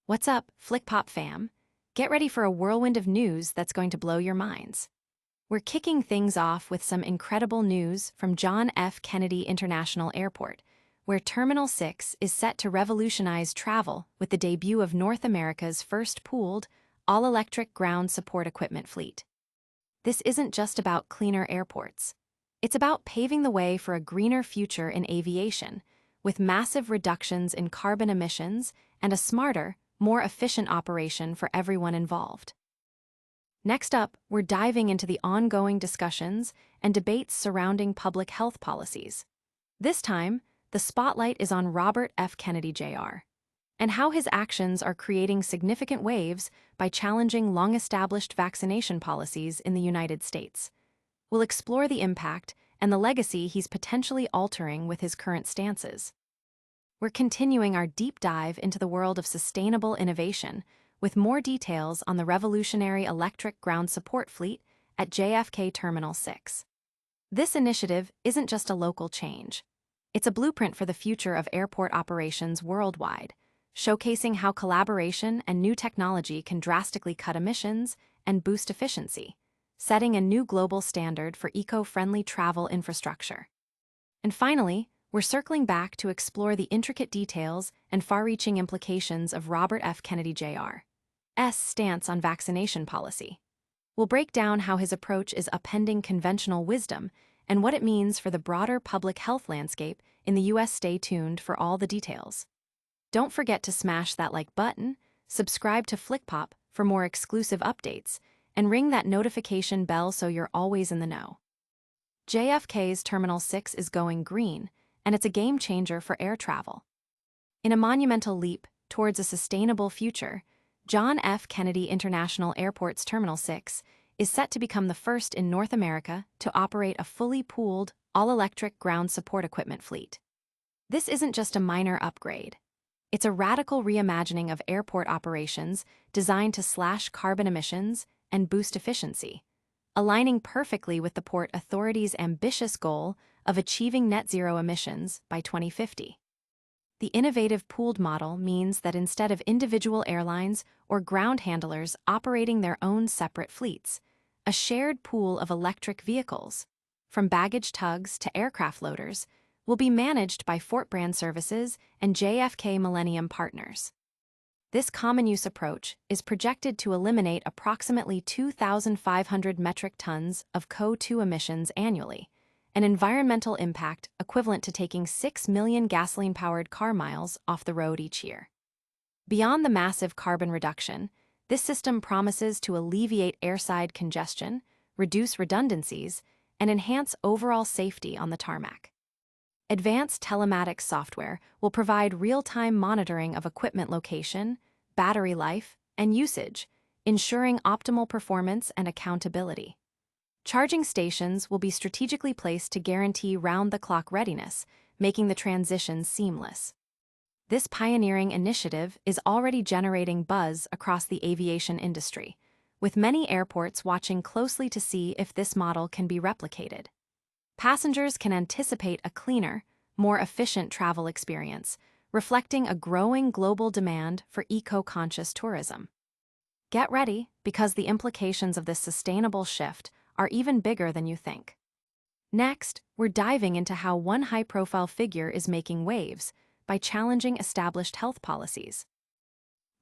What's up, FlickPop fam? Get ready for a whirlwind of news that's going to blow your minds. We're kicking things off with some incredible news from John F. Kennedy International Airport, where Terminal 6 is set to revolutionize travel with the debut of North America's first pooled, all-electric ground support equipment fleet. This isn't just about cleaner airports. It's about paving the way for a greener future in aviation, with massive reductions in carbon emissions and a smarter, more efficient operation for everyone involved. Next up, we're diving into the ongoing discussions and debates surrounding public health policies. This time, the spotlight is on Robert F. Kennedy Jr. and how his actions are creating significant waves by challenging long-established vaccination policies in the United States. We'll explore the impact and the legacy he's potentially altering with his current stances. We're continuing our deep dive into the world of sustainable innovation, with more details on the revolutionary electric ground support fleet at JFK Terminal 6. This initiative isn't just a local change. It's a blueprint for the future of airport operations worldwide, showcasing how collaboration and new technology can drastically cut emissions and boost efficiency, setting a new global standard for eco-friendly travel infrastructure. And finally, we're circling back to explore the intricate details and far-reaching implications of Robert F. Kennedy Jr.'s stance on vaccination policy. We'll break down how his approach is upending conventional wisdom and what it means for the broader public health landscape in the U.S. Stay tuned for all the details. Don't forget to smash that like button, subscribe to FlickPop for more exclusive updates, and ring that notification bell so you're always in the know. JFK's Terminal 6 is going green, and it's a game changer for air travel. In a monumental leap towards a sustainable future, John F. Kennedy International Airport's Terminal 6 is set to become the first in North America to operate a fully pooled, all-electric ground support equipment fleet. This isn't just a minor upgrade. It's a radical reimagining of airport operations designed to slash carbon emissions and boost efficiency, aligning perfectly with the Port Authority's ambitious goal of achieving net zero emissions by 2050. The innovative pooled model means that instead of individual airlines or ground handlers operating their own separate fleets, a shared pool of electric vehicles, from baggage tugs to aircraft loaders, will be managed by Fort Brand Services and JFK Millennium Partners. This common-use approach is projected to eliminate approximately 2,500 metric tons of CO2 emissions annually, an environmental impact equivalent to taking 6 million gasoline-powered car miles off the road each year. Beyond the massive carbon reduction, this system promises to alleviate airside congestion, reduce redundancies, and enhance overall safety on the tarmac. Advanced telematics software will provide real-time monitoring of equipment location, battery life, and usage, ensuring optimal performance and accountability. Charging stations will be strategically placed to guarantee round-the-clock readiness, making the transition seamless. This pioneering initiative is already generating buzz across the aviation industry, with many airports watching closely to see if this model can be replicated. Passengers can anticipate a cleaner, more efficient travel experience, reflecting a growing global demand for eco-conscious tourism. Get ready, because the implications of this sustainable shift are even bigger than you think. Next, we're diving into how one high-profile figure is making waves by challenging established health policies.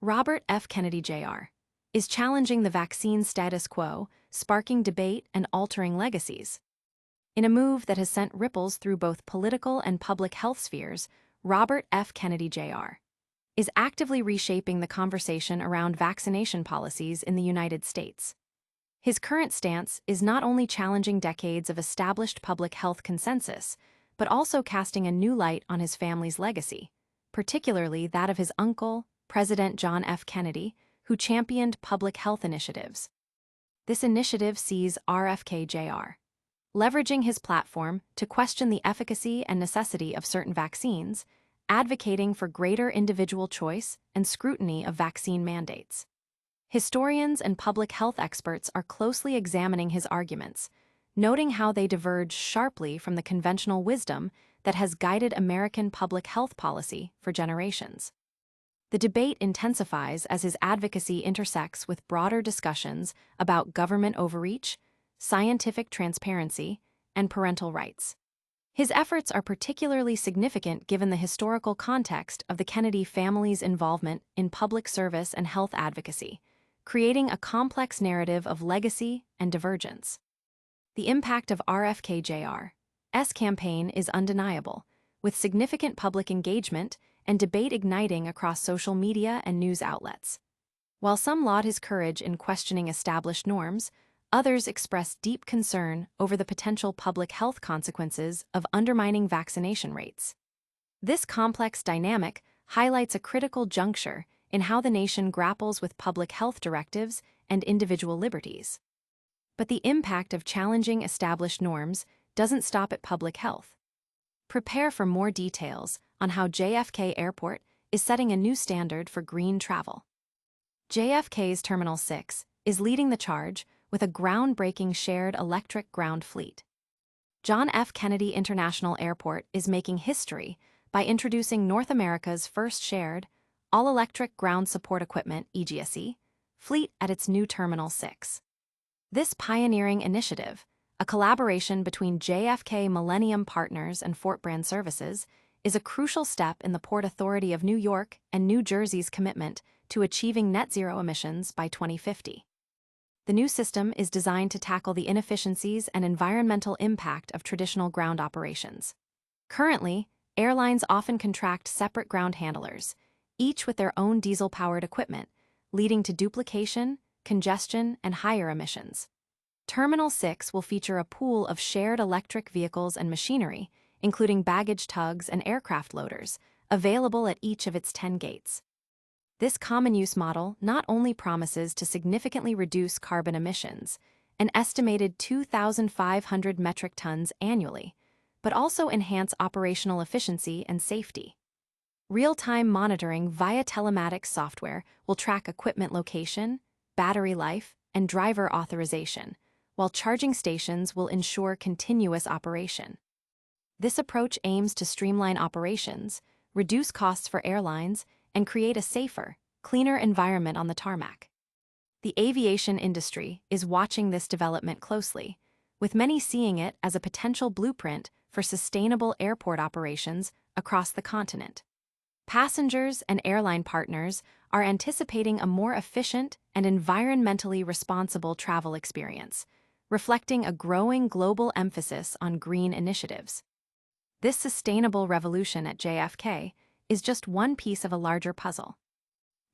Robert F. Kennedy Jr. is challenging the vaccine status quo, sparking debate and altering legacies. In a move that has sent ripples through both political and public health spheres, Robert F. Kennedy Jr. is actively reshaping the conversation around vaccination policies in the United States. His current stance is not only challenging decades of established public health consensus, but also casting a new light on his family's legacy, particularly that of his uncle, President John F. Kennedy, who championed public health initiatives. This initiative sees RFK Jr. leveraging his platform to question the efficacy and necessity of certain vaccines, advocating for greater individual choice and scrutiny of vaccine mandates. Historians and public health experts are closely examining his arguments, noting how they diverge sharply from the conventional wisdom that has guided American public health policy for generations. The debate intensifies as his advocacy intersects with broader discussions about government overreach, scientific transparency, and parental rights. His efforts are particularly significant given the historical context of the Kennedy family's involvement in public service and health advocacy, creating a complex narrative of legacy and divergence. The impact of RFK Jr.'s campaign is undeniable, with significant public engagement and debate igniting across social media and news outlets. While some laud his courage in questioning established norms, others express deep concern over the potential public health consequences of undermining vaccination rates. This complex dynamic highlights a critical juncture in how the nation grapples with public health directives and individual liberties. But the impact of challenging established norms doesn't stop at public health. Prepare for more details on how JFK Airport is setting a new standard for green travel. JFK's Terminal 6 is leading the charge with a groundbreaking shared electric ground fleet. John F. Kennedy International Airport is making history by introducing North America's first shared, all-electric ground support equipment e-GSE fleet at its new Terminal 6. This pioneering initiative, a collaboration between JFK Millennium Partners and Fort Brand Services, is a crucial step in the Port Authority of New York and New Jersey's commitment to achieving net zero emissions by 2050. The new system is designed to tackle the inefficiencies and environmental impact of traditional ground operations. Currently, airlines often contract separate ground handlers, each with their own diesel-powered equipment, leading to duplication, congestion, and higher emissions. Terminal 6 will feature a pool of shared electric vehicles and machinery, including baggage tugs and aircraft loaders, available at each of its 10 gates. This common-use model not only promises to significantly reduce carbon emissions, an estimated 2,500 metric tons annually, but also enhance operational efficiency and safety. Real-time monitoring via telematics software will track equipment location, battery life, and driver authorization, while charging stations will ensure continuous operation. This approach aims to streamline operations, reduce costs for airlines, and create a safer, cleaner environment on the tarmac. The aviation industry is watching this development closely, with many seeing it as a potential blueprint for sustainable airport operations across the continent. Passengers and airline partners are anticipating a more efficient and environmentally responsible travel experience, reflecting a growing global emphasis on green initiatives. This sustainable revolution at JFK is just one piece of a larger puzzle.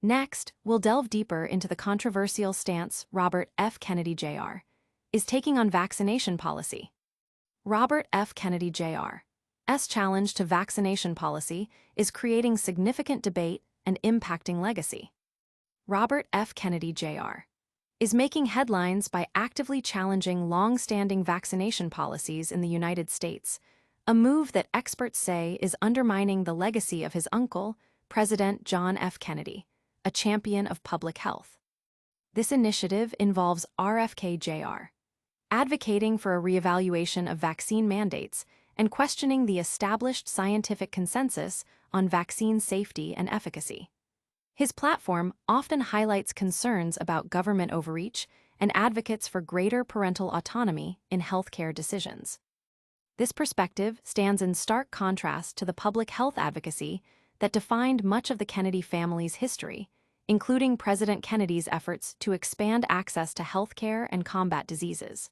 Next, we'll delve deeper into the controversial stance Robert F. Kennedy Jr. is taking on vaccination policy. Robert F. Kennedy Jr.'s challenge to vaccination policy is creating significant debate and impacting legacy. Robert F. Kennedy Jr. is making headlines by actively challenging long-standing vaccination policies in the United States, a move that experts say is undermining the legacy of his uncle, President John F. Kennedy, a champion of public health. This initiative involves RFK Jr. advocating for a reevaluation of vaccine mandates and questioning the established scientific consensus on vaccine safety and efficacy. His platform often highlights concerns about government overreach and advocates for greater parental autonomy in healthcare decisions. This perspective stands in stark contrast to the public health advocacy that defined much of the Kennedy family's history, including President Kennedy's efforts to expand access to healthcare and combat diseases.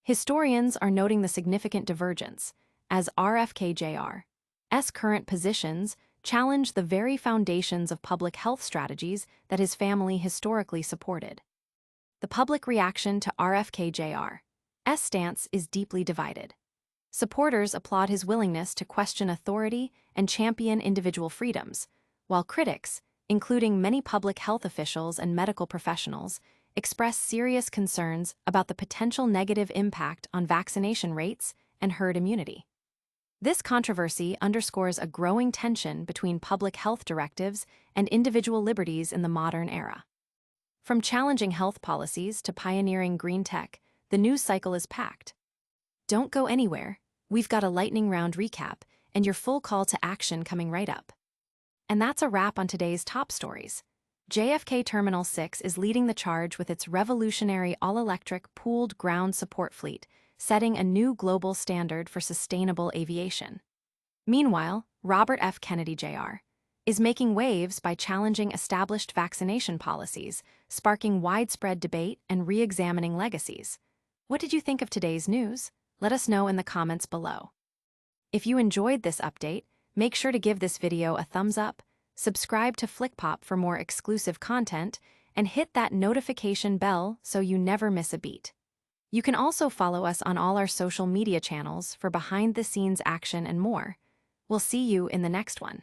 Historians are noting the significant divergence, as RFK Jr.'s current positions challenge the very foundations of public health strategies that his family historically supported. The public reaction to RFK Jr.'s stance is deeply divided. Supporters applaud his willingness to question authority and champion individual freedoms, while critics, including many public health officials and medical professionals, express serious concerns about the potential negative impact on vaccination rates and herd immunity. This controversy underscores a growing tension between public health directives and individual liberties in the modern era. From challenging health policies to pioneering green tech, the news cycle is packed. Don't go anywhere. We've got a lightning round recap and your full call to action coming right up. And that's a wrap on today's top stories. JFK Terminal 6 is leading the charge with its revolutionary all-electric pooled ground support fleet, setting a new global standard for sustainable aviation. Meanwhile, Robert F. Kennedy Jr. is making waves by challenging established vaccination policies, sparking widespread debate and re-examining legacies. What did you think of today's news? Let us know in the comments below. If you enjoyed this update, make sure to give this video a thumbs up, subscribe to FlickPop for more exclusive content, and hit that notification bell so you never miss a beat. You can also follow us on all our social media channels for behind-the-scenes action and more. We'll see you in the next one.